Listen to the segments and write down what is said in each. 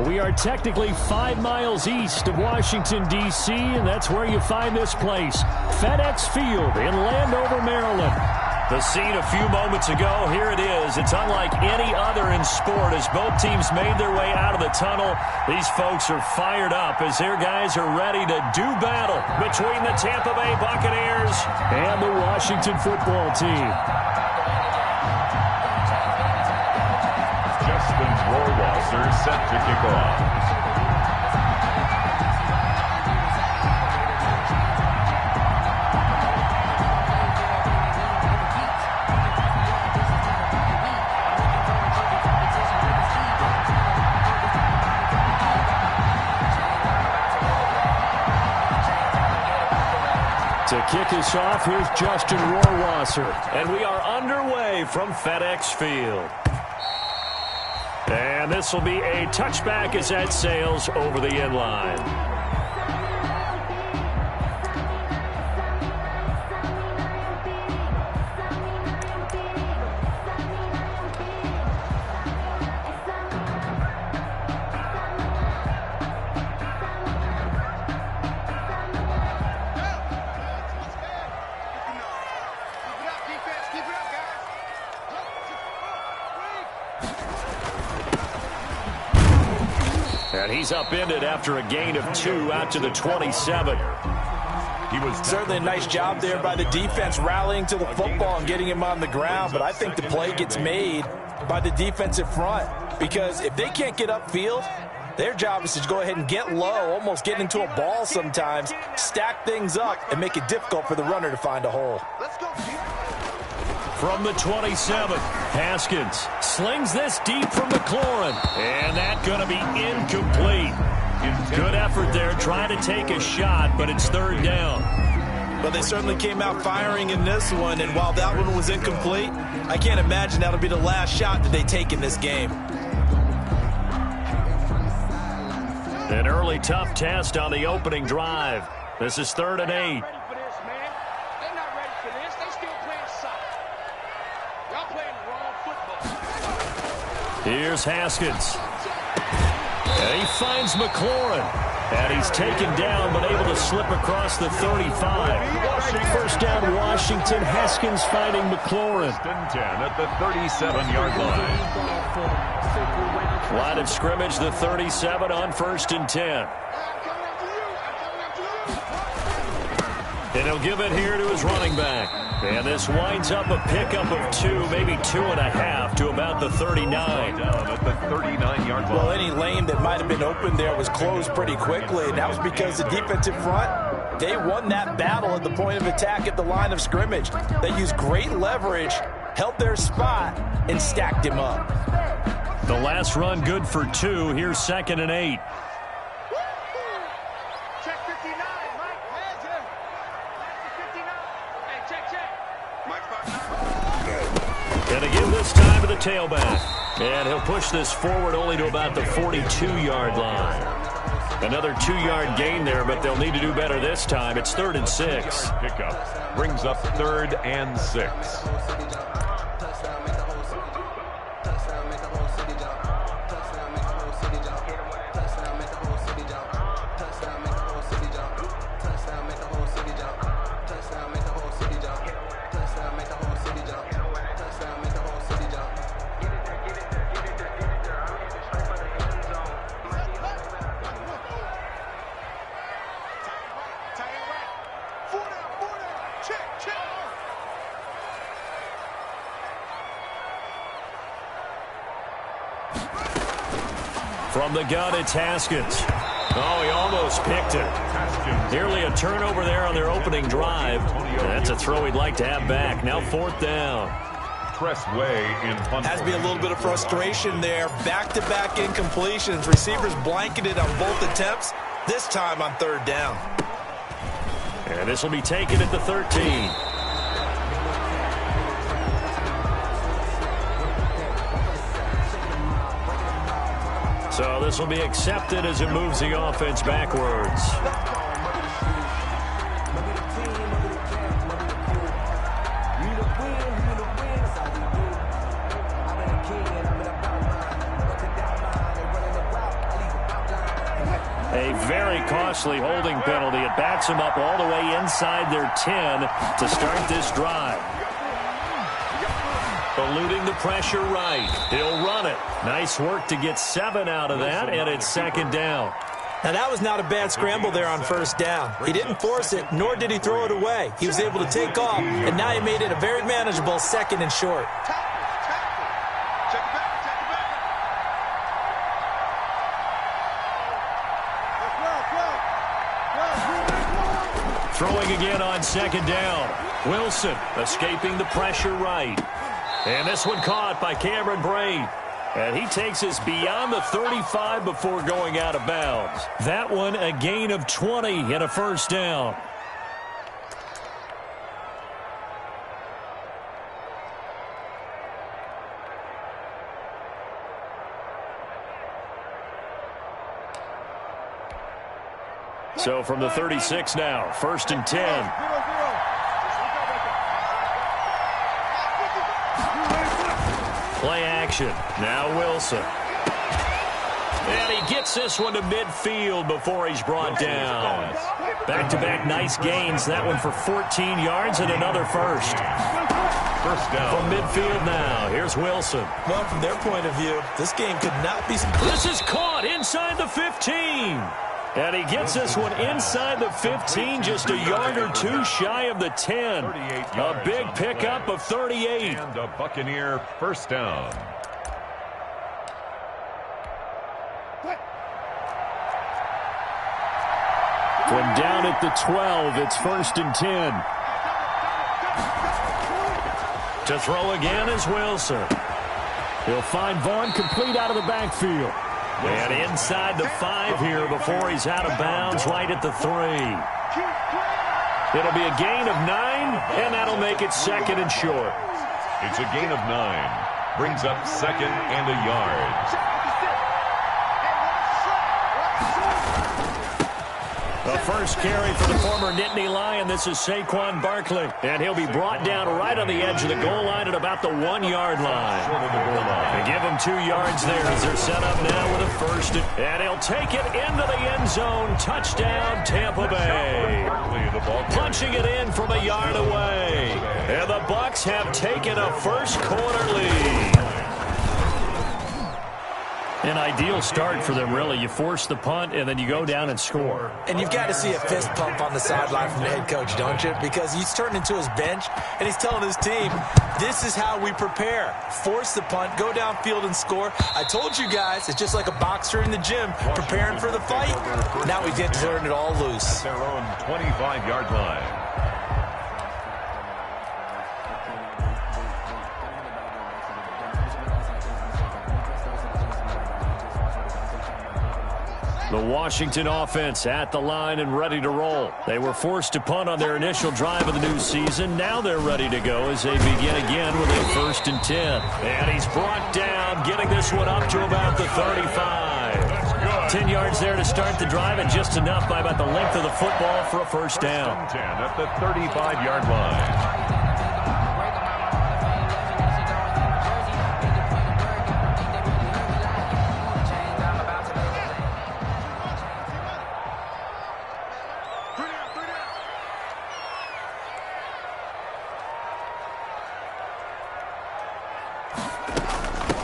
We are technically 5 miles east of Washington, D.C., and that's where you find this place, FedEx Field in Landover, Maryland. The scene a few moments ago, here it is. It's unlike any other in sport as both teams made their way out of the tunnel. These folks are fired up as their guys are ready to do battle between the Tampa Bay Buccaneers and the Washington football team. Justin's Rohrwasser set to kick off. To kick us off, here's Justin Rohrwasser. And we are underway from FedEx Field. And this will be a touchback as that sails over the end line. And he's upended after a gain of 2 out to the 27. He was certainly a nice job there by the defense rallying to the football and getting him on the ground, but I think the play gets made by the defensive front because if they can't get upfield, their job is to go ahead and get low, almost get into a ball sometimes, stack things up, and make it difficult for the runner to find a hole. Let's go. From the 27, Haskins slings this deep from McLaurin. And that's going to be incomplete. Good effort there trying to take a shot, but it's third down. But they certainly came out firing in this one, and while that one was incomplete, I can't imagine that'll be the last shot that they take in this game. An early tough test on the opening drive. This is 3rd and 8. Here's Haskins. And he finds McLaurin. And he's taken down but able to slip across the 35. First down Washington. Haskins finding McLaurin. 10 at the 37-yard line. Line of scrimmage, the 37 on 1st and 10. And he'll give it here to his running back. And this winds up a pickup of 2, maybe 2.5 to about the 39. Down at the 39-yard line. Well, any lane that might have been open there was closed pretty quickly, and that was because the defensive front, they won that battle at the point of attack at the line of scrimmage. They used great leverage, held their spot, and stacked him up. The last run good for 2. Here's 2nd and 8. And again this time to the tailback. And he'll push this forward only to about the 42-yard line. Another 2-yard gain there, but they'll need to do better this time. It's 3rd and 6. Pickup brings up 3rd and 6. From the gun, it's Haskins. Oh, he almost picked it. Nearly a turnover there on their opening drive. That's a throw he'd like to have back. Now 4th down. Press way in punt. Has to be a little bit of frustration there. Back-to-back incompletions. Receivers blanketed on both attempts, this time on 3rd down. And this will be taken at the 13. So this will be accepted as it moves the offense backwards. costly holding penalty. It backs them up all the way inside their 10 to start this drive. Eluding the pressure right. He'll run it. Nice work to get 7 out of that, and it's second down. Now, that was not a bad scramble there on first down. He didn't force it, nor did he throw it away. He was able to take off, and now he made it a very manageable second and short. Throwing again on second down. Wilson escaping the pressure right. And this one caught by Cameron Braid. And he takes us beyond the 35 before going out of bounds. That one a gain of 20 and a first down. So from the 36 now, first and 10. Play action. Now Wilson. And he gets this one to midfield before he's brought down. Back-to-back nice gains. That one for 14 yards and another first. First down. From midfield now, here's Wilson. Well, from their point of view, this game could not be... This is caught inside the 15. And he gets this one inside the 15, just a yard or two shy of the 10. A big pickup of 38. And a Buccaneer first down. From down at the 12, it's first and 10. To throw again is Wilson. He'll find Vaughn complete out of the backfield. And inside the 5 here before he's out of bounds right at the 3. It'll be a gain of 9, and that'll make it second and short. It's a gain of 9. Brings up second and a yard. The first carry for the former Nittany Lion. This is Saquon Barkley. And he'll be brought down right on the edge of the goal line at about the 1-yard line. They give him 2 yards there as they're set up now with a first. And he'll take it into the end zone. Touchdown, Tampa Bay. Punching it in from a yard away. And the Bucs have taken a first-quarter lead. An ideal start for them, really. You force the punt, and then you go down and score. And you've got to see a fist pump on the sideline from the head coach, don't you? Because he's turned into his bench, and he's telling his team, this is how we prepare. Force the punt, go downfield and score. I told you guys, it's just like a boxer in the gym preparing for the fight. Now we get to turn it all loose. Their own 25-yard line. The Washington offense at the line and ready to roll. They were forced to punt on their initial drive of the new season. Now they're ready to go as they begin again with a first and 10. And he's brought down, getting this one up to about the 35. 10 yards there to start the drive, and just enough by about the length of the football for a first down. 10 at the 35-yard line.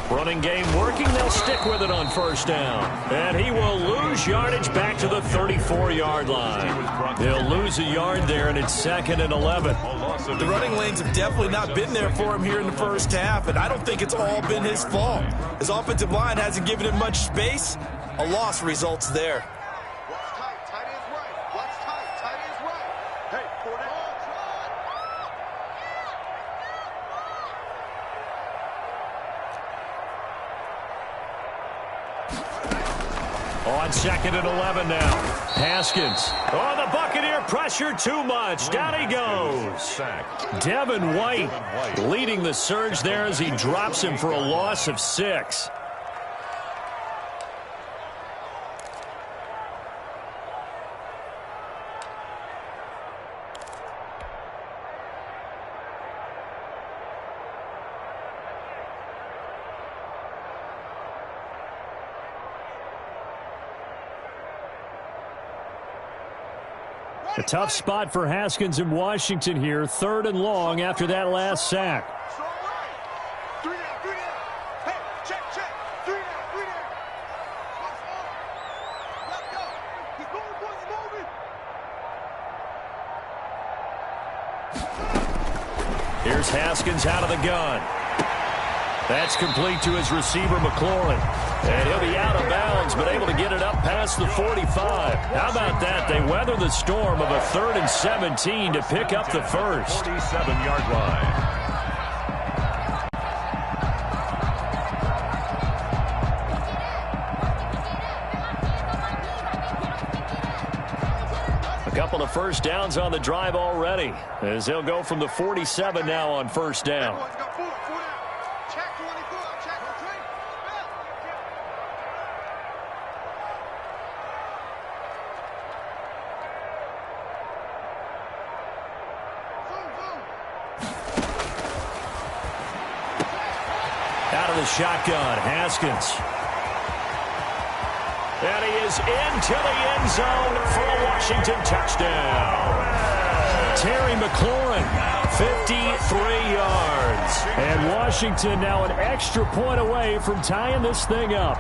Running game working. They'll stick with it on first down. And he will lose yardage back to the 34-yard line. They'll lose a yard there, and it's second and 11. The running lanes have definitely not been there for him here in the first half, and I don't think it's all been his fault. His offensive line hasn't given him much space. A loss results there. On second and 11 now. Haskins. Oh, the Buccaneer pressure too much. Down he goes. Devin White leading the surge there as he drops him for a loss of 6. A tough spot for Haskins in Washington here. 3rd and long after that last sack. Here's Haskins out of the gun. That's complete to his receiver, McLaurin. And he'll be out of bounds, but able to get it up past the 45. How about that? They weather the storm of a 3rd and 17 to pick up the first. 47-yard line. Couple of first downs on the drive already, as they'll go from the 47 now on first down. Out of the shotgun, Haskins. And he is into the end zone for a Washington touchdown. Terry McLaurin, 53 yards. And Washington now an extra point away from tying this thing up.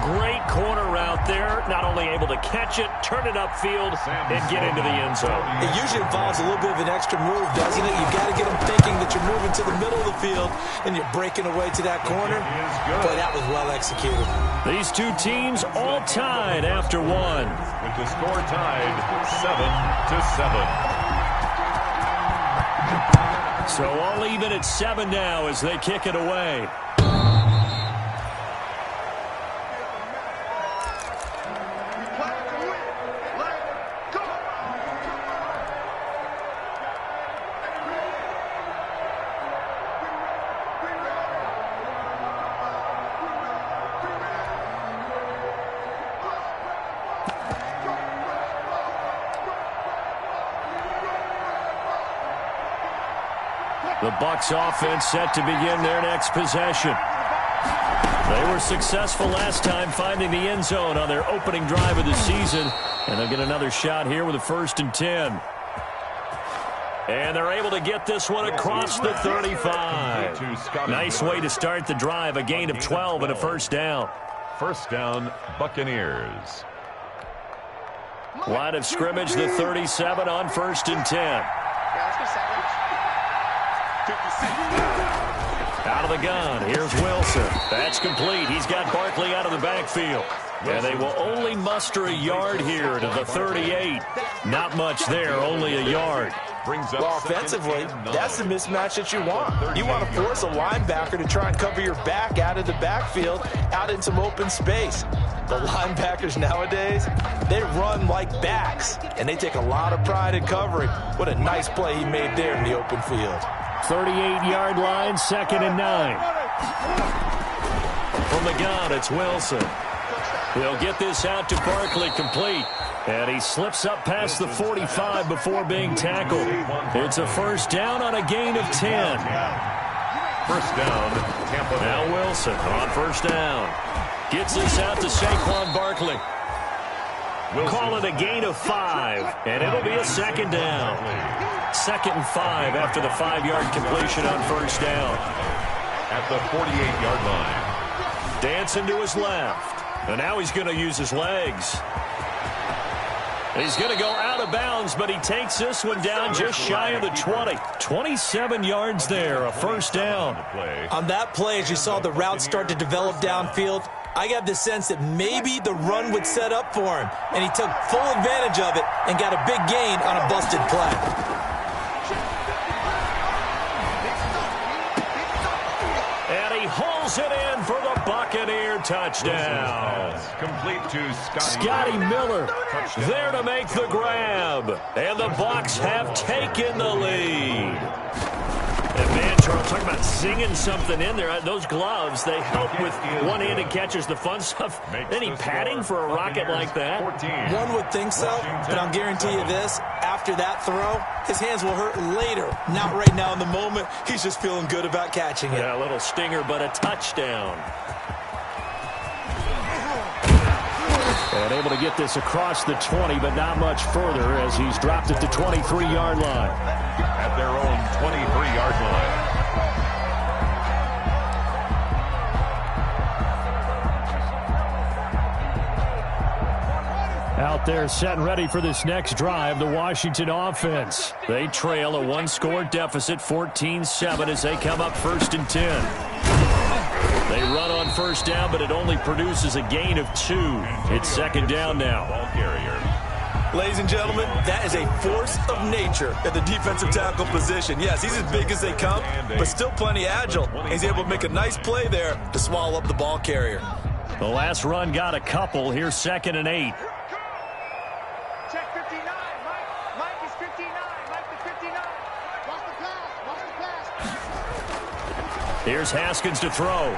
Great corner route there. Not only able to catch it, turn it upfield, and get into the end zone. It usually involves a little bit of an extra move, doesn't it? You've got to get them thinking that you're moving to the middle of the field and you're breaking away to that corner. Boy, that was well executed. These two teams all tied after one. With the score tied 7-7. So all even at 7 now as they kick it away. The Bucs offense set to begin their next possession. They were successful last time finding the end zone on their opening drive of the season, and they'll get another shot here with a 1st and 10. And they're able to get this one across the 35. Nice way to start the drive, a gain of 12 and a first down. First down, Buccaneers. Line of scrimmage, the 37 on 1st and 10. Out of the gun, here's Wilson. That's complete. He's got Barkley out of the backfield. And they will only muster a yard here to the 38. Not much there, only a yard. Well, offensively, that's the mismatch that you want. You want to force a linebacker to try and cover your back out of the backfield, out in some open space. The linebackers nowadays, they run like backs, and they take a lot of pride in covering. What a nice play he made there in the open field. 38-yard line, 2nd and 9. From the gun, it's Wilson. He'll get this out to Barkley, complete. And he slips up past the 45 before being tackled. It's a first down on a gain of 10. First down, Tampa Bay. Now Wilson on first down. Gets this out to Saquon Barkley. Call it a gain of 5, and it'll be a 2nd down. 2nd and 5 after the 5-yard completion on first down. At the 48-yard line. Dancing to his left. And now he's going to use his legs. He's going to go out of bounds, but he takes this one down just shy of the 20. 27 yards there, a first down. On that play, as you saw the route start to develop downfield, I got the sense that maybe the run would set up for him, and he took full advantage of it and got a big gain on a busted play. And he hauls it in for the Buccaneer touchdown. Complete to Scotty Miller there to make the grab. And the Bucs have taken the lead. And man, Charles, talking about singing something in there. Those gloves, they help with one-handed catches, the fun stuff. Any padding for a rocket like that? One would think so, but I'll guarantee you this. After that throw, his hands will hurt later. Not right now in the moment. He's just feeling good about catching it. Yeah, a little stinger, but a touchdown. And able to get this across the 20, but not much further as he's dropped at the 23-yard line. At their own 23-yard line. Out there set and ready for this next drive, the Washington offense. They trail a one-score deficit, 14-7, as they come up 1st and 10. They run on 1st down, but it only produces a gain of 2. It's 2nd down now. Ball carrier. Ladies and gentlemen, that is a force of nature at the defensive tackle position. Yes, he's as big as they come, but still plenty agile. He's able to make a nice play there to swallow up the ball carrier. The last run got a couple. Here's 2nd and 8. Check 59. Mike is 59. Mike is 59. Watch the pass. Watch the pass. Here's Haskins to throw.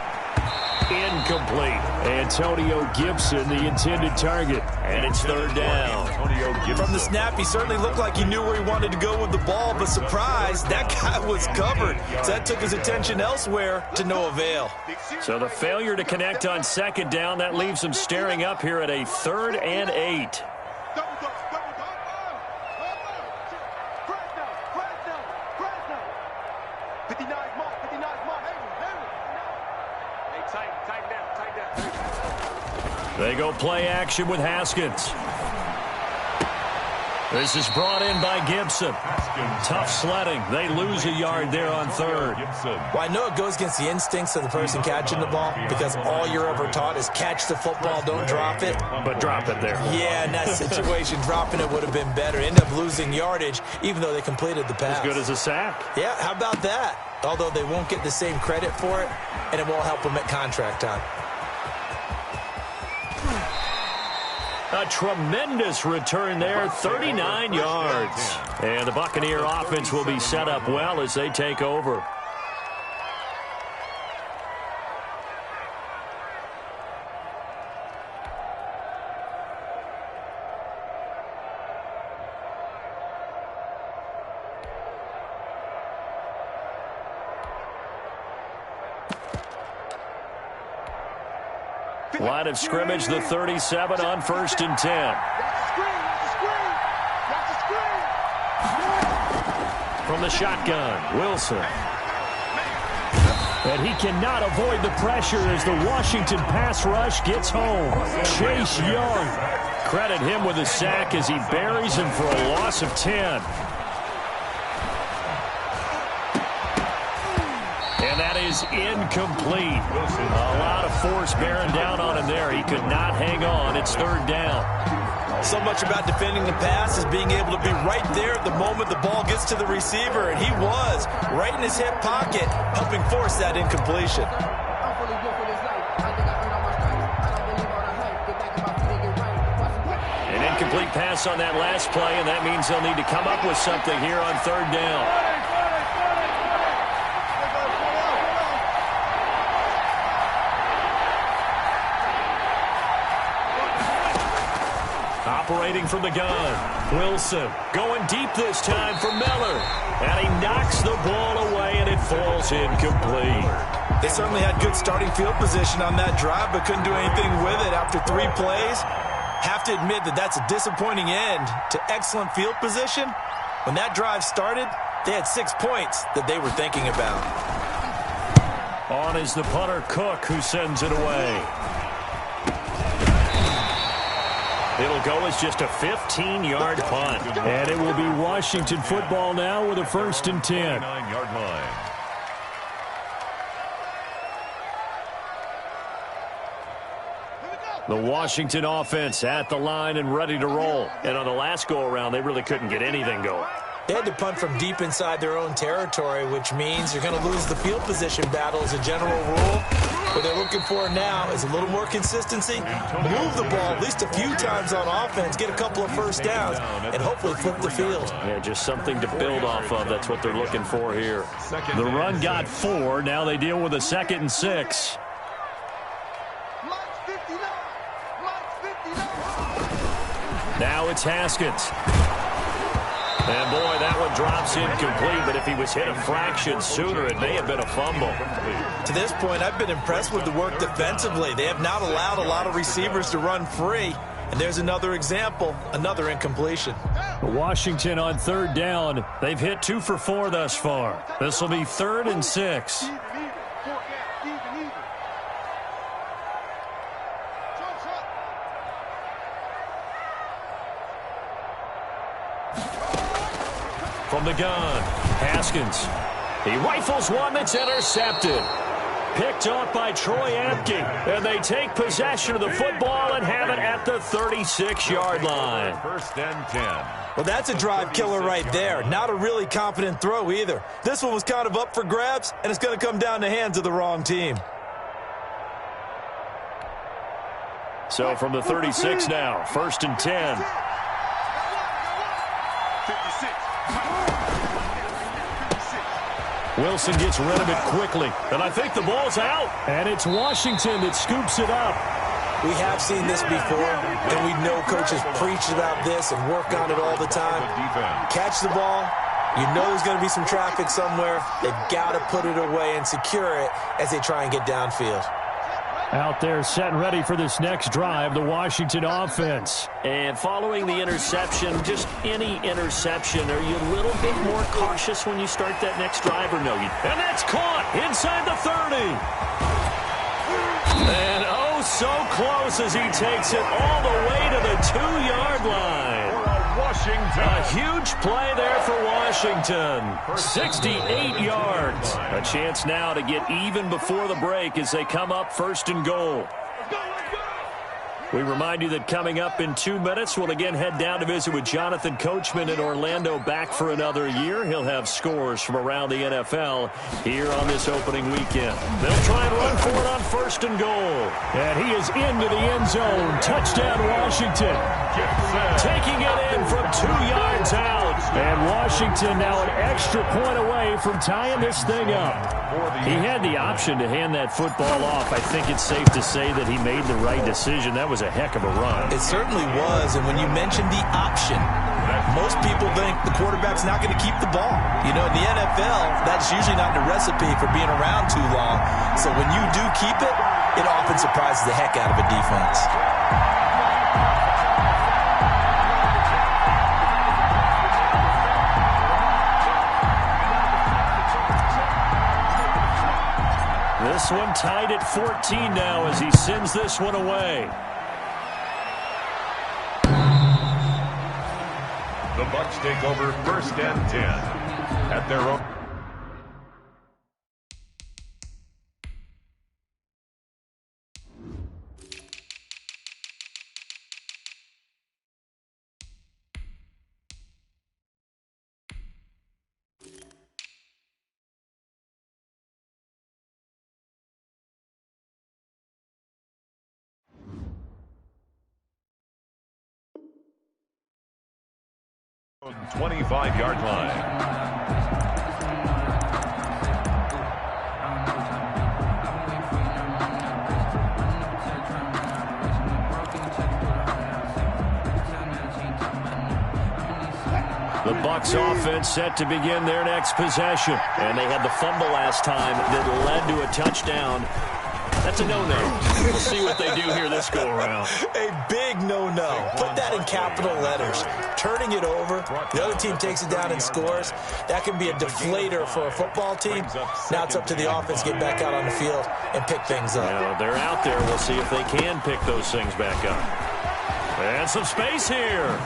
Incomplete. Antonio Gibson, the intended target. And it's 3rd down. From the snap, he certainly looked like he knew where he wanted to go with the ball, but surprise, that guy was covered. So that took his attention elsewhere to no avail. So the failure to connect on 2nd down, that leaves him staring up here at a 3rd and 8. They go play action with Haskins. This is brought in by Gibson. Tough sledding. They lose a yard there on 3rd. Well, I know it goes against the instincts of the person catching the ball because all you're ever taught is catch the football, don't drop it. But drop it there. Yeah, in that situation, dropping it would have been better. End up losing yardage, even though they completed the pass. As good as a sack. Yeah, how about that? Although they won't get the same credit for it, and it won't help them at contract time. A tremendous return there, 39 yards. And the Buccaneer offense will be set up well as they take over. Line of scrimmage, the 37 on 1st and 10. From the shotgun, Wilson. And he cannot avoid the pressure as the Washington pass rush gets home. Chase Young. Credit him with a sack as he buries him for a loss of 10. Is incomplete. A lot of force bearing down on him there. He could not hang on. It's 3rd down. So much about defending the pass is being able to be right there at the moment the ball gets to the receiver, and he was right in his hip pocket, helping force that incompletion. An incomplete pass on that last play, and that means they'll need to come up with something here on 3rd down. Operating from the gun, Wilson going deep this time for Miller. And he knocks the ball away, and it falls incomplete. They certainly had good starting field position on that drive, but couldn't do anything with it after 3 plays. Have to admit that that's a disappointing end to excellent field position. When that drive started, they had 6 points that they were thinking about. On is the punter, Cook, who sends it away. It'll go as just a 15-yard punt. And it will be Washington football now with a 1st and 10. 9-yard line. The Washington offense at the line and ready to roll. And on the last go-around, they really couldn't get anything going. They had to punt from deep inside their own territory, which means you're going to lose the field position battle as a general rule. What they're looking for now is a little more consistency, move the ball at least a few times on offense, get a couple of 1st downs, and hopefully flip the field. Yeah, just something to build off of. That's what they're looking for here. The run got 4. Now they deal with a 2nd and 6. Now it's Haskins. And, boy, that one drops incomplete, but if he was hit a fraction sooner, it may have been a fumble. To this point, I've been impressed with the work defensively. They have not allowed a lot of receivers to run free. And there's another example, another incompletion. Washington on third down. They've hit 2 for 4 thus far. This will be 3rd and 6. From the gun, Haskins. He rifles one that's intercepted. Picked off by Troy Apke. And they take possession of the football and have it at the 36-yard line. 1st and 10. Well, that's a drive killer right there. Not a really confident throw either. This one was kind of up for grabs, and it's going to come down the hands of the wrong team. So from the 36 now, 1st and 10. Wilson gets rid of it quickly, and I think the ball's out. And it's Washington that scoops it up. We have seen this before, and we know coaches preach about this and work on it all the time. Catch the ball. You know there's going to be some traffic somewhere. They've got to put it away and secure it as they try and get downfield. Out there set and ready for this next drive, the Washington offense. And following the interception, just any interception, are you a little bit more cautious when you start that next drive or no? And that's caught inside the 30. And oh, so close as he takes it all the way to the 2-yard line. Washington. A huge play there for Washington. 68 yards. A chance now to get even before the break as they come up 1st and goal. We remind you that coming up in 2 minutes, we'll again head down to visit with Jonathan Coachman in Orlando, back for another year. He'll have scores from around the NFL here on this opening weekend. They'll try and run for it on 1st and goal. And he is into the end zone. Touchdown, Washington. Taking it in from 2 yards out. And Washington now an extra point away from tying this thing up. He had the option to hand that football off. I think it's safe to say that he made the right decision. That was a heck of a run. It certainly was, and when you mentioned the option, most people think the quarterback's not going to keep the ball. You know, in the NFL, that's usually not the recipe for being around too long. So when you do keep it, it often surprises the heck out of a defense. This one tied at 14 now as he sends this one away. The Bucs take over 1st and 10 at their own. On 25-yard line. The Bucs offense set to begin their next possession. And they had the fumble last time that led to a touchdown. That's a no-no. We'll see what they do here this go-around. A big no-no. Put that in capital letters. Turning it over, the other team takes it down and scores. That can be a deflator for a football team. Now it's up to the offense to get back out on the field and pick things up. Now, they're out there. We'll see if they can pick those things back up. And some space here.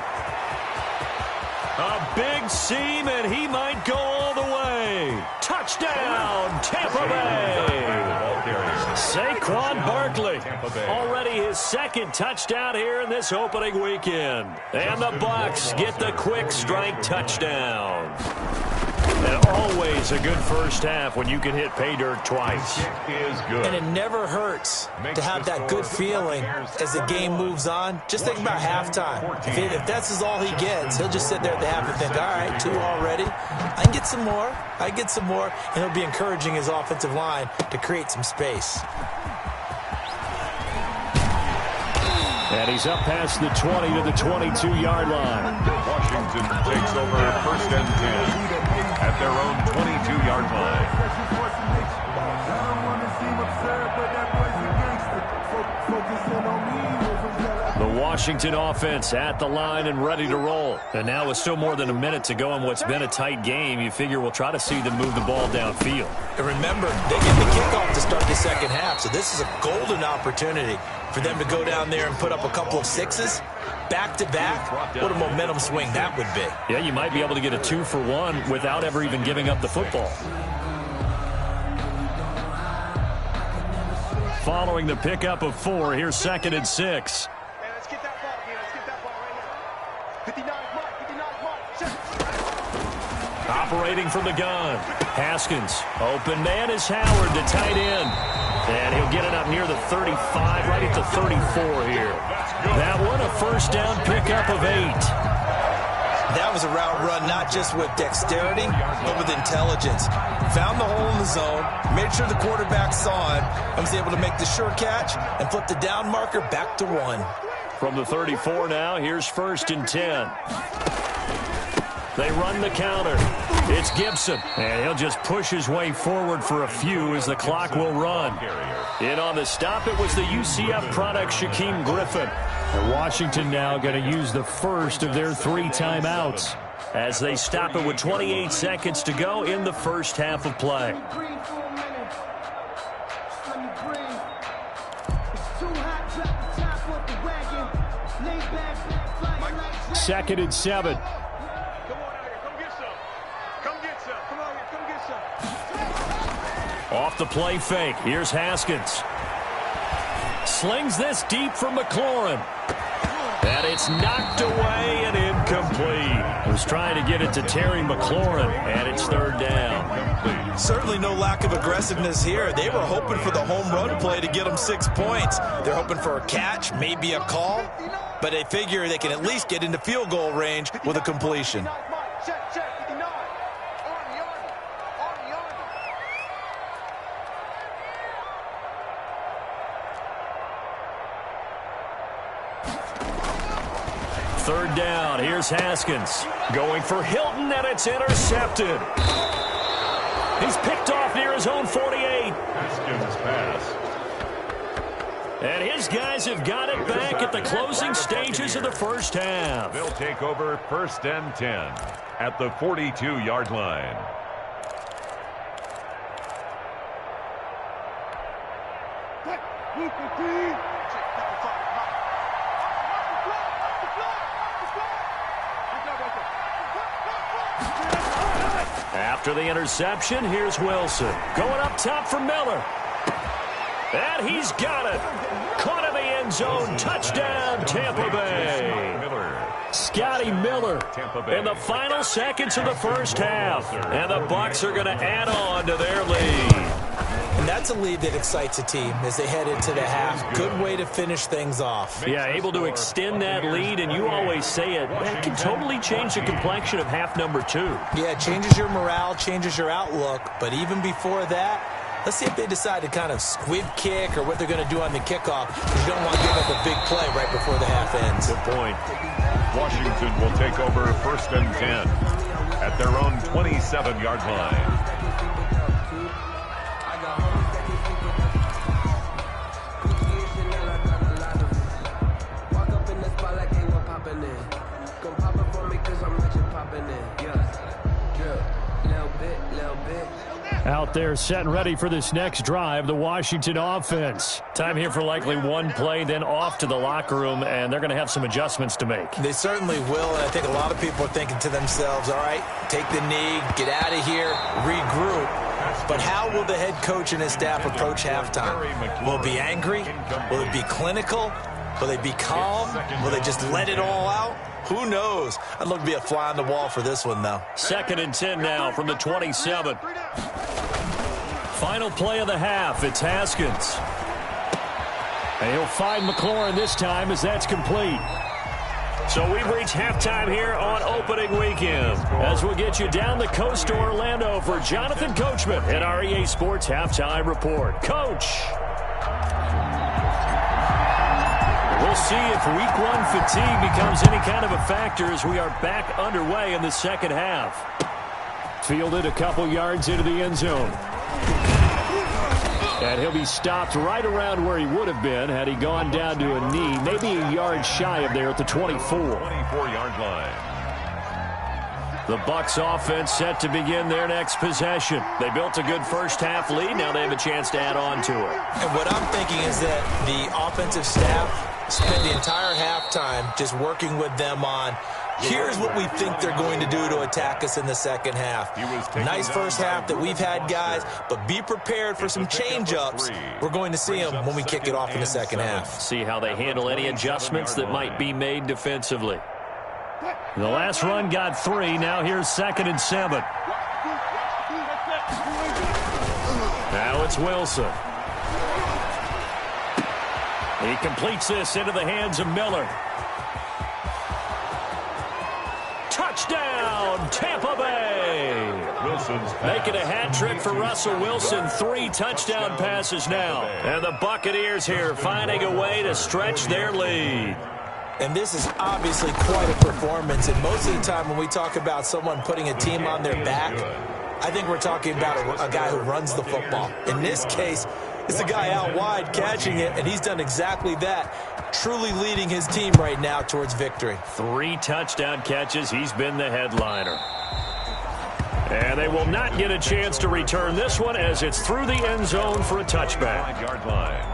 A big seam, and he might go all the way. Touchdown, Tampa Bay. Saquon Barkley, already his 2nd touchdown here in this opening weekend. And the Bucs get the quick strike touchdown. And always a good first half when you can hit pay dirt twice. Is good. And it never hurts to have that good feeling as the game moves on. Just think about halftime. If that's all he gets, he'll just sit there at the half and think, all right, 2 already. I can get some more. I can get some more. And he'll be encouraging his offensive line to create some space. And he's up past the 20 to the 22-yard line. Washington takes over 1st and 10 at their own 22-yard line. The Washington offense at the line and ready to roll. And now with still more than a minute to go in what's been a tight game, you figure we'll try to see them move the ball downfield. And remember, they get the kickoff to start the second half, so this is a golden opportunity for them to go down there and put up a couple of sixes back-to-back. What a momentum swing that would be. Yeah, you might be able to get a 2-for-1 without ever even giving up the football. Following the pickup of 4, here's 2nd and 6. Hey, let's get that ball here. Let's get that ball right here. 59's mark. 59's mark. Operating from the gun. Haskins. Open man is Howard to tight end. And he'll get it up near the 35, right at the 34 here. That one a first down pickup of 8. That was a route run not just with dexterity, but with intelligence. Found the hole in the zone, made sure the quarterback saw him, and was able to make the sure catch and flip the down marker back to 1. From the 34 now, here's 1st and 10. They run the counter. It's Gibson. And he'll just push his way forward for a few as the clock will run. In on the stop, it was the UCF product, Shaquem Griffin. And Washington now going to use the first of their 3 timeouts as they stop it with 28 seconds to go in the first half of play. 2nd and 7. Come on out here. Come get some. Come get some. Come on here. Come get some. Off the play fake. Here's Haskins. Slings this deep from McLaurin. And it's knocked away and incomplete. Was trying to get it to Terry McLaurin, and it's 3rd down. Certainly no lack of aggressiveness here. They were hoping for the home run play to get them 6 points. They're hoping for a catch, maybe a call, but they figure they can at least get into field goal range with a completion. Check, check. 59. Army. Third down. Here's Haskins. Going for Hilton, and it's intercepted. He's picked off near his own 48. Haskins pass. And his guys have got it back at the closing stages of the first half. They'll take over 1st and 10 at the 42-yard line. After the interception, here's Wilson. Going up top for Miller. And he's got it. Caught in the end zone. Touchdown, Tampa Bay. Scotty Miller in the final seconds of the first half. And the Bucs are going to add on to their lead. And that's a lead that excites a team as they head into the half. Good way to finish things off. Yeah, able to extend that lead, and you always say it, that can totally change the complexion of half number 2. Yeah, it changes your morale, changes your outlook, but even before that, let's see if they decide to kind of squib kick or what they're going to do on the kickoff. You don't want to give up a big play right before the half ends. Good point. Washington will take over 1st and 10 at their own 27-yard line. Out there set and ready for this next drive, the Washington offense. Time here for likely one play, then off to the locker room, and they're going to have some adjustments to make. They certainly will, and I think a lot of people are thinking to themselves, all right, take the knee, get out of here, regroup. But how will the head coach and his staff approach halftime? Will it be angry? Will it be clinical? Will they be calm? Will they just let it all out? Who knows? I'd love to be a fly on the wall for this one, though. 2nd and 10 now from the 27. Final play of the half. It's Haskins. And he'll find McLaurin this time as that's complete. So we've reached halftime here on opening weekend. As we'll get you down the coast to Orlando for Jonathan Coachman at our EA Sports Halftime Report. Coach. We'll see if week 1 fatigue becomes any kind of a factor as we are back underway in the second half. Fielded a couple yards into the end zone. And he'll be stopped right around where he would have been had he gone down to a knee, maybe a yard shy of there at the 24. 24-yard line. The Bucs offense set to begin their next possession. They built a good first-half lead. Now they have a chance to add on to it. And what I'm thinking is that the offensive staff spent the entire halftime just working with them on, here's what we think they're going to do to attack us in the second half. Nice first half that we've had, guys, but be prepared for some change-ups. We're going to see them when we kick it off in the second half. See how they handle any adjustments that might be made defensively. The last run got 3. Now here's 2nd and 7. Now it's Wilson. He completes this into the hands of Miller. Touchdown, Tampa Bay. Making a hat trick for Russell Wilson. 3 touchdown passes now. And the Buccaneers here finding a way to stretch their lead. And this is obviously quite a performance. And most of the time when we talk about someone putting a team on their back, I think we're talking about a guy who runs the football. In this case, it's a guy out wide catching it, and he's done exactly that, truly leading his team right now towards victory. 3 touchdown catches. He's been the headliner. And they will not get a chance to return this one as it's through the end zone for a touchback. 5-yard line.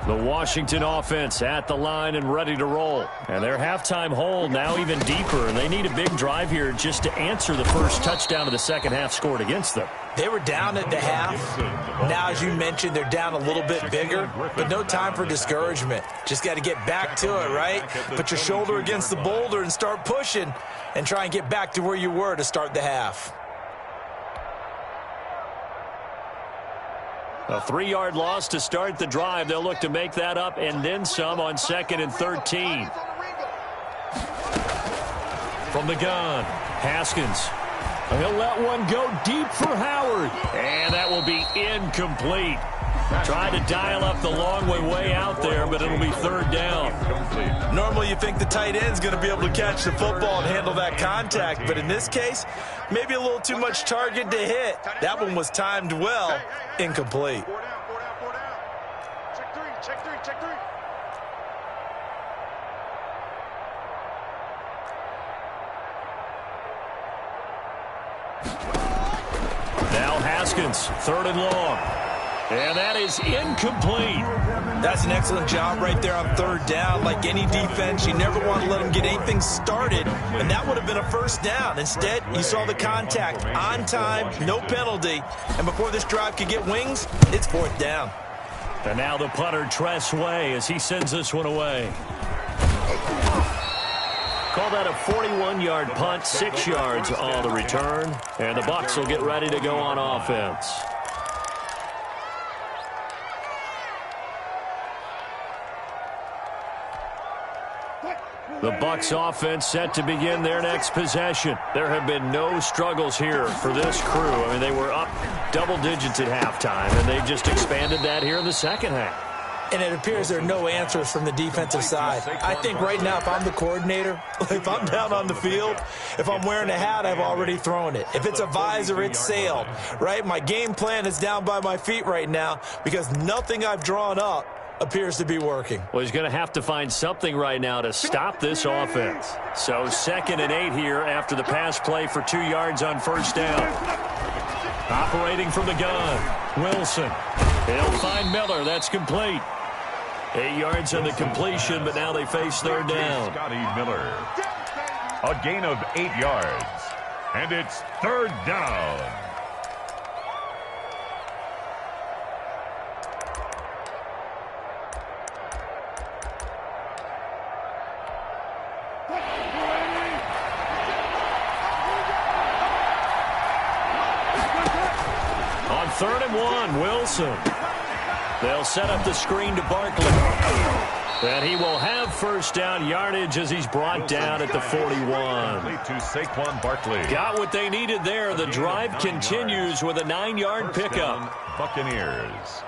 The Washington offense at the line and ready to roll. And their halftime hole now even deeper, and they need a big drive here just to answer the first touchdown of the second half scored against them. They were down at the half. Now, as you mentioned, they're down a little bit bigger, but no time for discouragement. Just got to get back to it, right? Put your shoulder against the boulder and start pushing and try and get back to where you were to start the half. A 3-yard loss to start the drive. They'll look to make that up and then some on 2nd and 13. From the gun, Haskins. He'll let one go deep for Howard. And that will be incomplete. Tried to dial up the long way out there, but it'll be 3rd down. Normally you think the tight end's going to be able to catch the football and handle that contact, but in this case, maybe a little too much target to hit. That one was timed well. Incomplete. 4 down, 4 down, 4 down. Check 3, check 3, check 3. Now Haskins, 3rd and long. And that is incomplete. That's an excellent job right there on 3rd down. Like any defense, you never want to let them get anything started, and that would have been a 1st down. Instead, you saw the contact on time, no penalty, and before this drive could get wings, it's 4th down. And now the punter, Tress Way, as he sends this one away. Call that a 41-yard punt, 6 yards on the return, and the Bucs will get ready to go on offense. The Bucs offense set to begin their next possession. There have been no struggles here for this crew. I mean, they were up double digits at halftime, and they've just expanded that here in the second half. And it appears there are no answers from the defensive side. I think right now, if I'm the coordinator, if I'm down on the field, if I'm wearing a hat, I've already thrown it. If it's a visor, it's sailed, right? My game plan is down by my feet right now because nothing I've drawn up appears to be working. Well, he's going to have to find something right now to stop this offense. So 2nd and 8 here after the pass play for 2 yards on 1st down. Operating from the gun, Wilson. He'll find Miller. That's complete. 8 yards on the completion, but now they face 3rd down. Scotty Miller. A gain of 8 yards. And it's 3rd down. On 3rd and 1, Wilson. They'll set up the screen to Barkley. And he will have 1st down yardage as he's brought down at the 41. To Saquon Barkley. Got what they needed there. The drive continues with a 9-yard pickup. Buccaneers.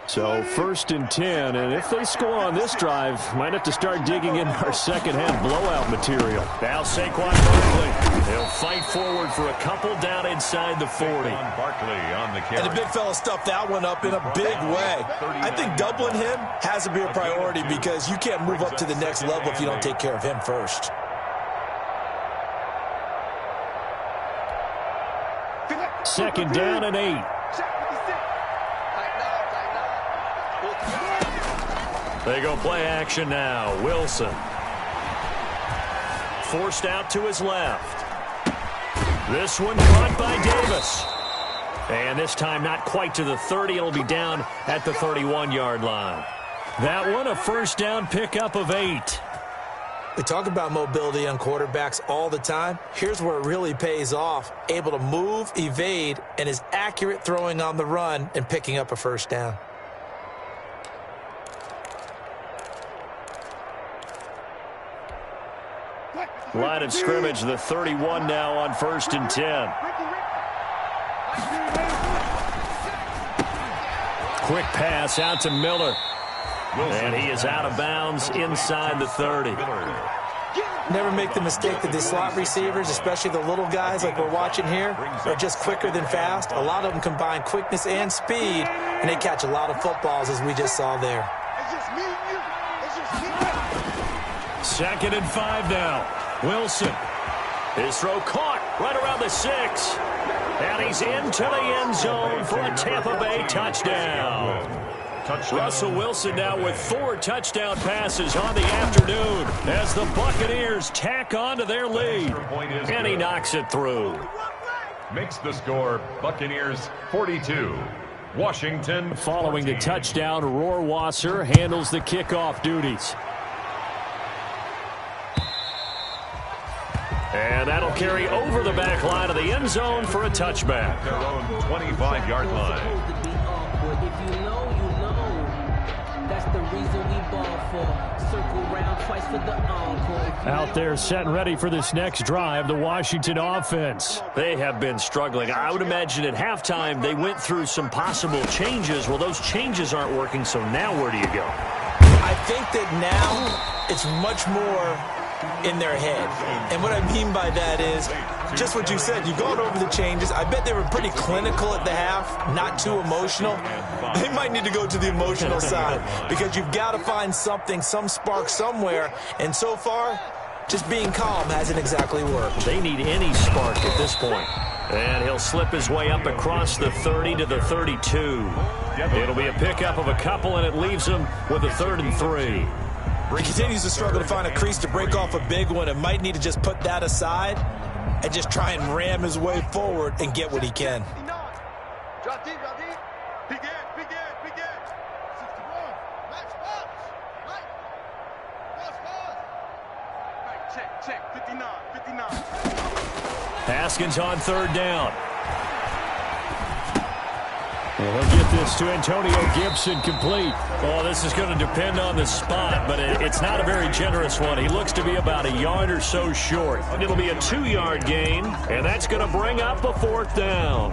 So 1st and 10, and if they score on this drive, might have to start digging in our second-half blowout material. Now Saquon Barkley. He'll fight forward for a couple down inside the 40. Barkley on the carry. And the big fella stuffed that one up in a big way. I think doubling him has to be a priority because you can't move up to the next level if you don't take care of him first. Second down and 8. They go play action now. Wilson. Forced out to his left. This one caught by Davis. And this time not quite to the 30. It'll be down at the 31-yard line. That one a first down pickup of 8. We talk about mobility on quarterbacks all the time. Here's where it really pays off. Able to move, evade, and is accurate throwing on the run and picking up a first down. Line of scrimmage, the 31 now on 1st and 10. Quick pass out to Miller. And he is out of bounds inside the 30. Never make the mistake that the slot receivers, especially the little guys like we're watching here, are just quicker than fast. A lot of them combine quickness and speed, and they catch a lot of footballs, as we just saw there. Second and 5 now. Wilson. His throw caught right around the 6. And he's into the end zone for a Tampa Bay touchdown. Russell Wilson now with 4 touchdown passes on the afternoon as the Buccaneers tack on to their lead. And he knocks it through. Makes the score Buccaneers 42. Washington. Following the touchdown, Rohrwasser handles the kickoff duties. And that'll carry over the back line of the end zone for a touchback. Their own 25-yard line. Out there set and ready for this next drive, the Washington offense. They have been struggling. I would imagine at halftime they went through some possible changes. Well, those changes aren't working, so now where do you go? I think that now it's much more in their head. And what I mean by that is just what you said. You've gone over the changes. I bet they were pretty clinical at the half, not too emotional. They might need to go to the emotional side because you've got to find something, some spark somewhere. And so far, just being calm hasn't exactly worked. They need any spark at this point. And he'll slip his way up across the 30 to the 32. It'll be a pickup of a couple, and it leaves him with a 3rd and 3. He continues to struggle to find a crease to break off a big one and might need to just put that aside and just try and ram his way forward and get what he can. Drop deep, drop deep. Begin. 61. Match box. Right. Check. 59. Haskins on 3rd down. Well, he'll get this to Antonio Gibson complete. Oh, this is going to depend on the spot, but it's not a very generous one. He looks to be about a yard or so short. It'll be a 2-yard gain, and that's going to bring up a 4th down.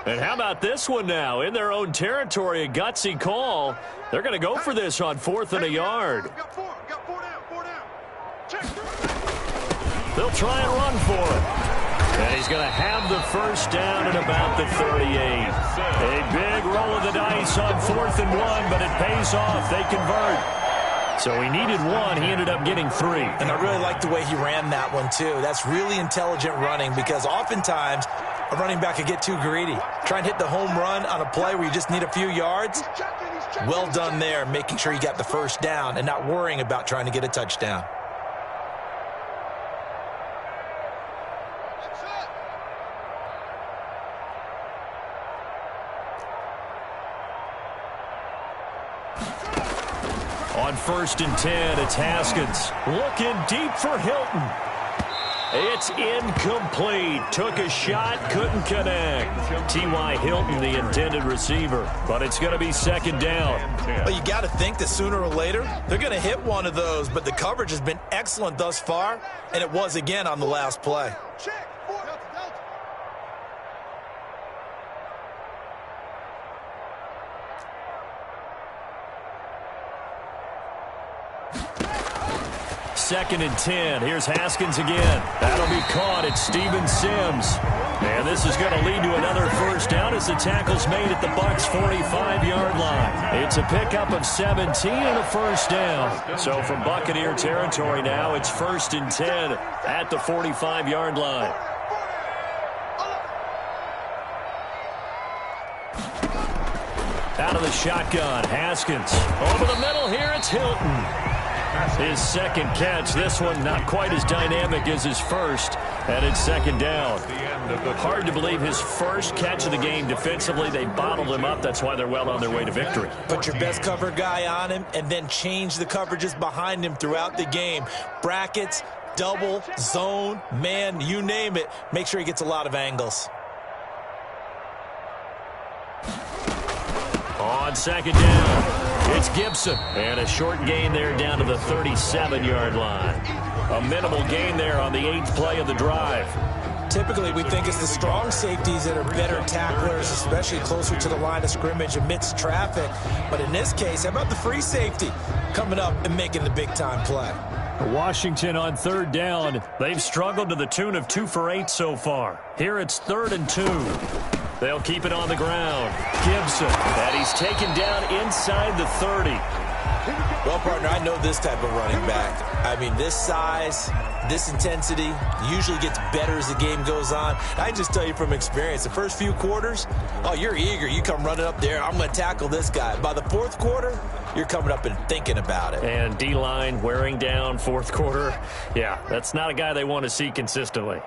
And how about this one now? In their own territory, a gutsy call. They're going to go for this on 4th and a yard. Got four down. Check. They'll try and run for it. And he's going to have the first down at about the 38. A big roll of the dice on 4th and 1, but it pays off. They convert. So he needed 1. He ended up getting 3. And I really like the way he ran that one, too. That's really intelligent running because oftentimes a running back can get too greedy. Try and hit the home run on a play where you just need a few yards. Well done there, making sure you got the first down and not worrying about trying to get a touchdown. On 1st and 10, it's Haskins looking deep for Hilton. It's incomplete. Took a shot, couldn't connect. T.Y. Hilton, the intended receiver, but it's going to be second down. Well, you got to think that sooner or later they're going to hit one of those, but the coverage has been excellent thus far, and it was again on the last play. Second and 10. Here's Haskins again. That'll be caught. It's Steven Sims. And this is going to lead to another first down as the tackle's made at the Bucs' 45-yard line. It's a pickup of 17 and a first down. So from Buccaneer territory now, it's first and 10 at the 45-yard line. Out of the shotgun, Haskins. Over the middle here, it's Hilton. His second catch. This one not quite as dynamic as his first, and it's second down. Hard to believe his first catch of the game defensively. They bottled him up. That's why they're well on their way to victory. Put your best cover guy on him and then change the coverages behind him throughout the game. Brackets, double, zone, man, you name it. Make sure he gets a lot of angles. On second down, it's Gibson. And a short gain there down to the 37-yard line. A minimal gain there on the 8th play of the drive. Typically, we think it's the strong safeties that are better tacklers, especially closer to the line of scrimmage amidst traffic. But in this case, how about the free safety coming up and making the big-time play? Washington on third down. They've struggled to the tune of 2 for 8 so far. Here it's 3rd and 2. They'll keep it on the ground. Gibson, and he's taken down inside the 30. Well, partner, I know this type of running back. I mean, this size, this intensity usually gets better as the game goes on. I just tell you from experience, the first few quarters, oh, you're eager. You come running up there, I'm going to tackle this guy. By the 4th quarter, you're coming up and thinking about it. And D-line wearing down 4th quarter. Yeah, that's not a guy they want to see consistently.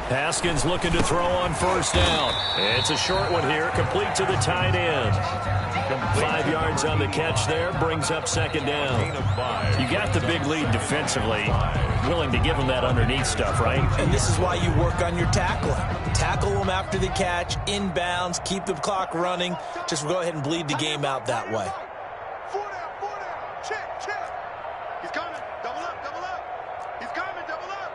Haskins looking to throw on first down. It's a short one here, complete to the tight end. 5 yards on the catch there, brings up second down. You got the big lead defensively, willing to give them that underneath stuff, right? And this is why you work on your tackling. Tackle them after the catch, inbounds, keep the clock running. Just go ahead and bleed the game out that way. 4 down, check. He's coming, double up. He's coming, double up.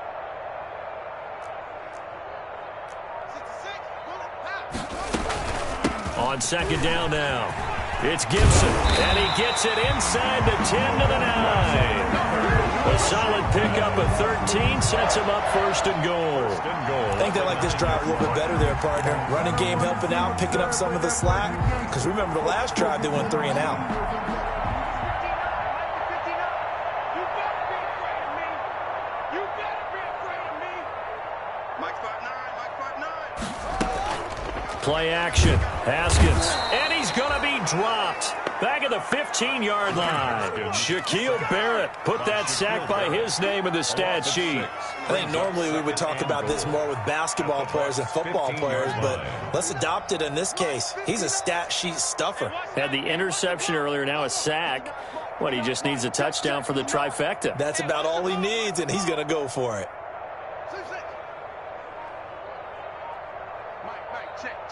On second down now, it's Gibson, and he gets it inside the 10 to the 9. A solid pickup of 13 sets him up 1st and goal. I think they like this drive a little bit better there, partner. Running game helping out, picking up some of the slack. Because remember the last drive, they went 3 and out. Play action. Haskins. And he's going to be dropped. Back at the 15-yard line. Shaquille Barrett put that sack by his name in the stat sheet. I think normally we would talk about this more with basketball players and football players, but let's adopt it in this case. He's a stat sheet stuffer. Had the interception earlier, now a sack. What, he just needs a touchdown for the trifecta. That's about all he needs, and he's going to go for it.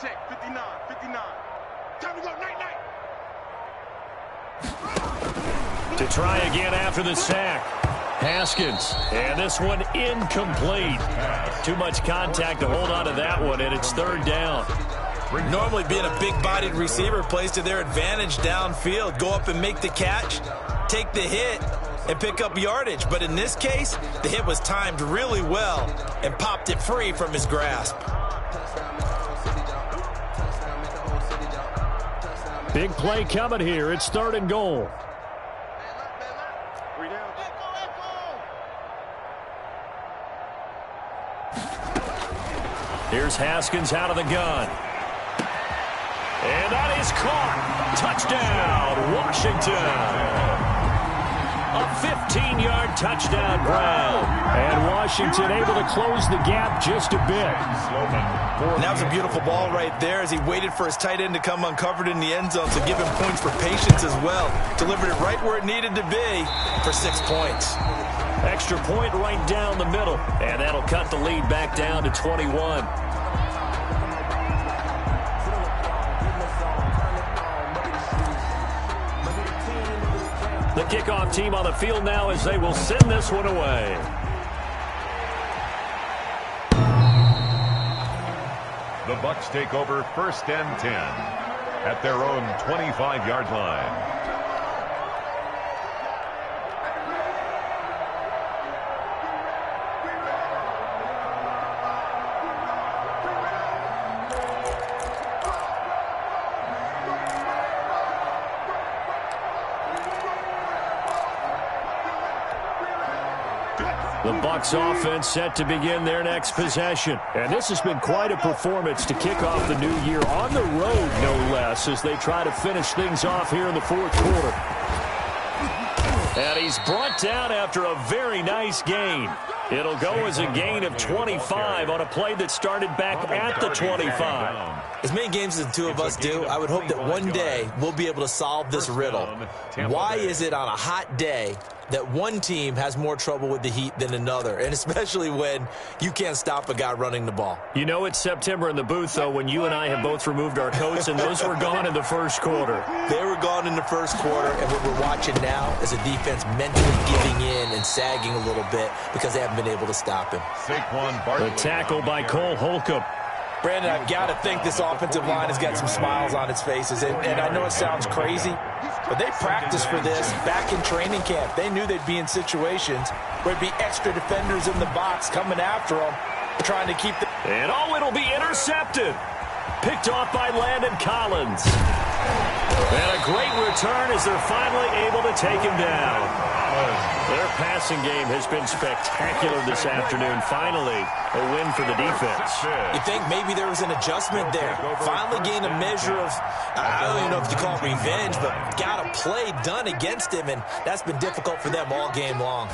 Check, 59. Time to go, night. To try again after the sack. Haskins. And this one incomplete. Too much contact to hold on to that one, and it's 3rd down. Normally being a big-bodied receiver plays to their advantage downfield. Go up and make the catch, take the hit, and pick up yardage. But in this case, the hit was timed really well and popped it free from his grasp. Big play coming here. It's 3rd and goal. Here's Haskins out of the gun. And that is caught. Touchdown, Washington. A 15-yard touchdown ground. And Washington able to close the gap just a bit. And that was a beautiful ball right there as he waited for his tight end to come uncovered in the end zone to give him points for patience as well. Delivered it right where it needed to be for 6 points. Extra point right down the middle. And that'll cut the lead back down to 21. The kickoff team on the field now as they will send this one away. The Bucs take over 1st and 10 at their own 25-yard line. The Bucs offense set to begin their next possession. And this has been quite a performance to kick off the new year on the road, no less, as they try to finish things off here in the 4th quarter. And he's brought down after a very nice gain. It'll go as a gain of 25 on a play that started back at the 25. As many games as the two of us do, I would hope that one day we'll be able to solve this riddle. Why is it on a hot day that one team has more trouble with the heat than another, and especially when you can't stop a guy running the ball? You know it's September in the booth, though, when you and I have both removed our coats, and those were gone in the 1st quarter. They were gone in the 1st quarter, and what we're watching now is a defense mentally giving in and sagging a little bit because they haven't been able to stop him. The tackle by Cole Holcomb. Brandon, I've got to think this offensive line has got some smiles on its faces, and I know it sounds crazy, but they practiced for this back in training camp. They knew they'd be in situations where there'd be extra defenders in the box coming after them, trying to keep them. And it'll be intercepted. Picked off by Landon Collins. And a great return as they're finally able to take him down. Their passing game has been spectacular this afternoon. Finally, a win for the defense. You think maybe there was an adjustment there. Finally gained a measure of, I don't even know if you call it revenge, but got a play done against him, and that's been difficult for them all game long.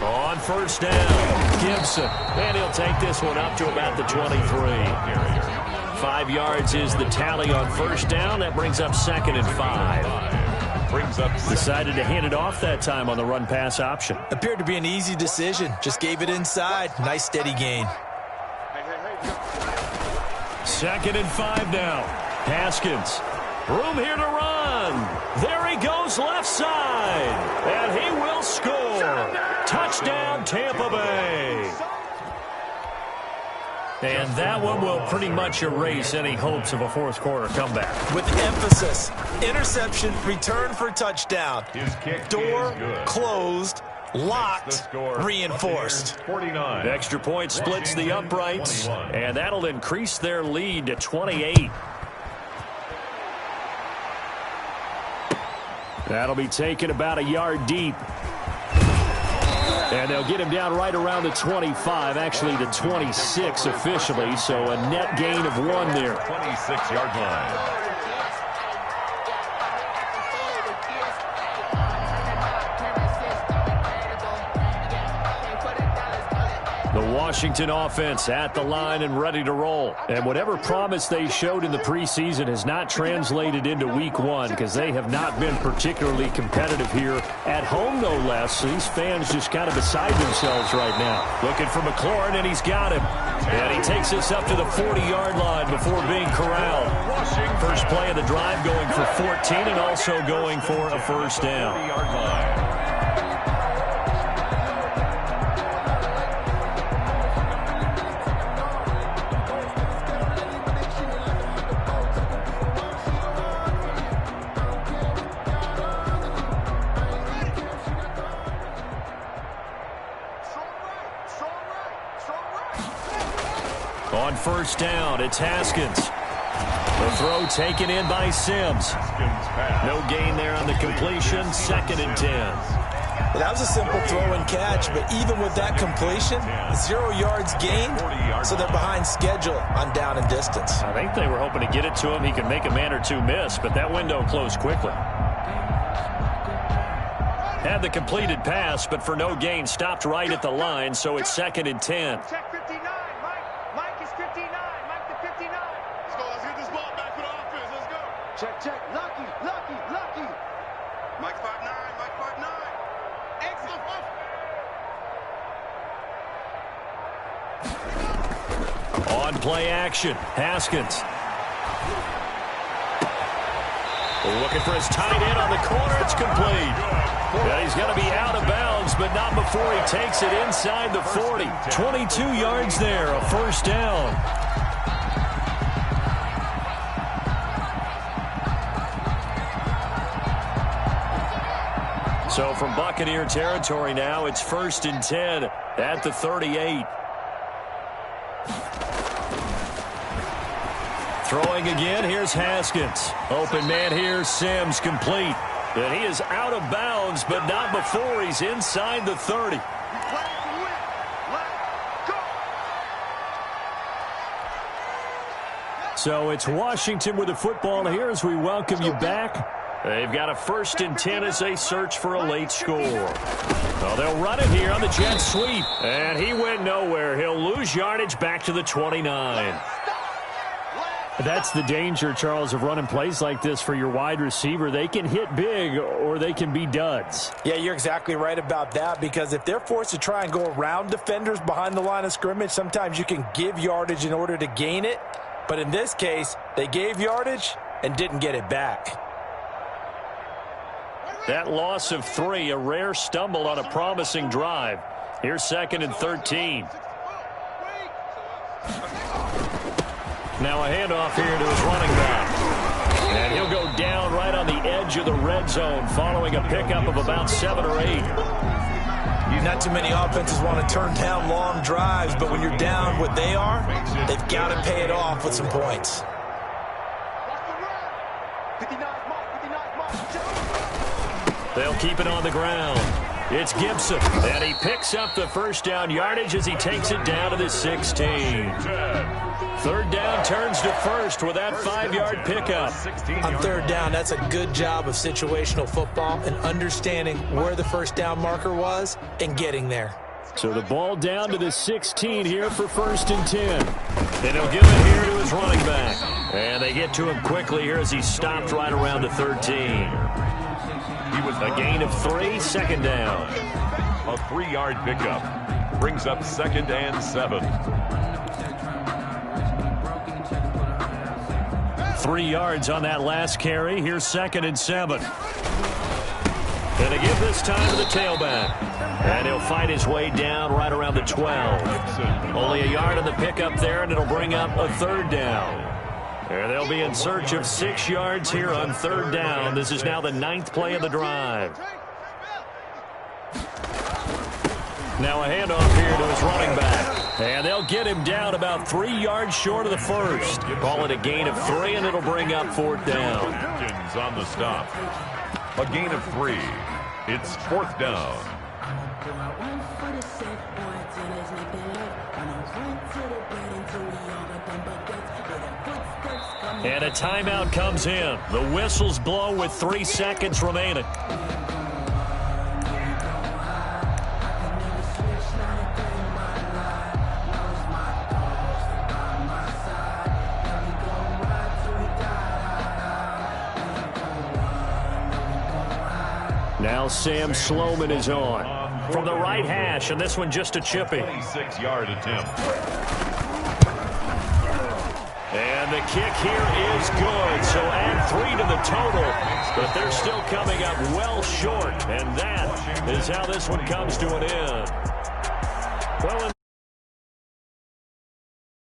On 1st down, Gibson. And he'll take this one up to about the 23. 5 yards is the tally on 1st down. That brings up 2nd and 5. Decided to hand it off that time on the run-pass option. Appeared to be an easy decision. Just gave it inside. Nice steady gain. 2nd and 5 now. Haskins. Room here to run. There he goes left side. And he will score. Touchdown, Tampa Bay. And that one will pretty much erase any hopes of a 4th quarter comeback. With emphasis, interception, return for touchdown. Door closed, locked, reinforced. The extra point splits the uprights, and that'll increase their lead to 28. That'll be taken about a yard deep. And they'll get him down right around the 25, actually the 26 officially, so a net gain of 1 there. 26-yard line. The Washington offense at the line and ready to roll. And whatever promise they showed in the preseason has not translated into week 1 because they have not been particularly competitive here at home, no less. So these fans just kind of beside themselves right now. Looking for McLaurin, and he's got him. And he takes us up to the 40-yard line before being corralled. First play of the drive going for 14 and also going for a 1st down. On 1st down, it's Haskins. The throw taken in by Sims. No gain there on the completion. 2nd and 10. Well, that was a simple throw and catch, but even with that completion, 0 yards gained, so they're behind schedule on down and distance. I think they were hoping to get it to him. He could make a man or two miss, but that window closed quickly. Had the completed pass, but for no gain, stopped right at the line, so it's 2nd and 10. Check 59, Mike. Mike is 59. Mike the 59. Let's go. Let's get this ball back for the offense. Let's go. Check. Lucky. Mike 5'9". Mike 5'9". Excellent. On play action, Haskins. Looking for his tight end on the corner. It's complete. Yeah, he's going to be out of bounds, but not before he takes it inside the 40. 22 yards there, a first down. So from Buccaneer territory now, it's 1st and 10 at the 38. Throwing again, here's Haskins. Open man here, Sims, complete. And he is out of bounds, but not before he's inside the 30. So it's Washington with the football here as we welcome you back. They've got a 1st and 10 as they search for a late score. Well, they'll run it here on the jet sweep. And he went nowhere. He'll lose yardage back to the 29. That's the danger, Charles, of running plays like this for your wide receiver. They can hit big or they can be duds. Yeah, you're exactly right about that, because if they're forced to try and go around defenders behind the line of scrimmage, sometimes you can give yardage in order to gain it. But in this case, they gave yardage and didn't get it back. That loss of 3, a rare stumble on a promising drive. Here's 2nd and 13. Now a handoff here to his running back. And he'll go down right on the edge of the red zone following a pickup of about 7 or 8. Not too many offenses want to turn down long drives, but when you're down what they are, they've got to pay it off with some points. They'll keep it on the ground. It's Gibson, and he picks up the first down yardage as he takes it down to the 16. 3rd down turns to 1st with that 5-yard pickup. On 3rd down, that's a good job of situational football and understanding where the first down marker was and getting there. So the ball down to the 16 here for 1st and 10. And he'll give it here to his running back. And they get to him quickly here as he stopped right around the 13. He was a gain of 3, 2nd down. A 3-yard pickup brings up 2nd and 7. 3 yards on that last carry. Here's 2nd and 7. And they give this time to the tailback. And he'll fight his way down right around the 12. Only a yard on the pickup there, and it'll bring up a 3rd down. And they'll be in search of 6 yards here on 3rd down. This is now the 9th play of the drive. Now a handoff here to his running back. And they'll get him down about 3 yards short of the first. Call it a gain of 3, and it'll bring up 4th down. On the stop. A gain of 3. It's 4th down. And a timeout comes in. The whistle's blow with 3 seconds remaining. Now Sam Sloman is on from the right hash, and this one just a chippy. 26-yard attempt. And the kick here is good, so add 3 to the total, but they're still coming up well short, and that is how this one comes to an end. Well,